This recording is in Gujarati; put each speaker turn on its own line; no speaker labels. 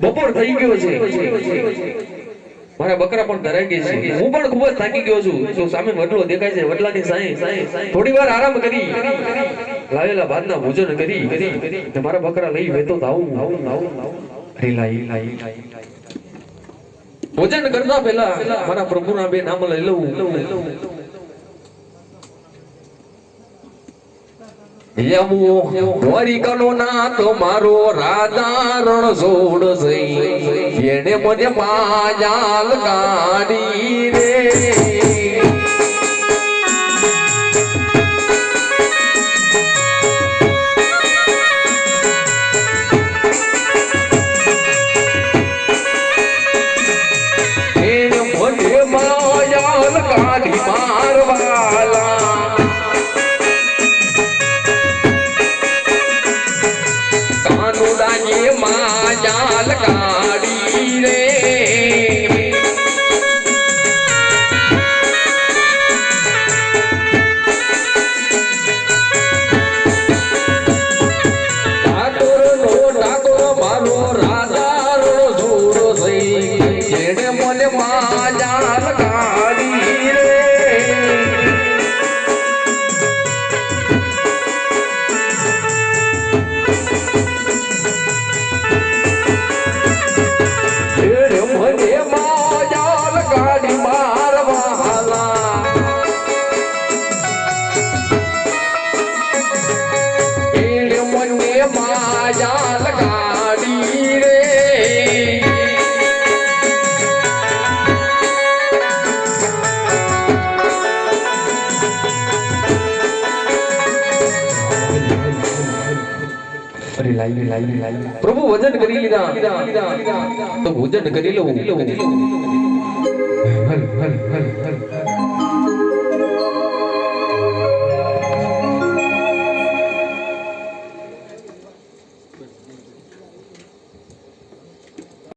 બપોર થઈ ગયો છે, મારા બકરા પણ ધરાઈ ગયા છે, હું પણ ખૂબ જ થાકી ગયો છું. જો સામે વડલો દેખાય છે, વડલાની સાંઈ થોડી વાર આરામ કરી લાવેલા ભાતના ભોજન કરી મારા બકરા લઈ વેતો આવું ભોજન કરતા પહેલા મારા પ્રભુના બે નામ લઈ લઉં. દ્વારિકાનો નાથ મારો રાજા રણ છોડ જઈ એને મને માજાલ કાઢી રે. એને મને માજાલ કાઢી મારવાલા માજાલ કાઢી રે. ઠાકોર મારો રાજા રો જોડો થઈ જેને મને માજાલ કાઢી રે. માજાલ કાઢી રે. પ્રભુ વજન કરી લીધા તો ભોજન કરી લઉં.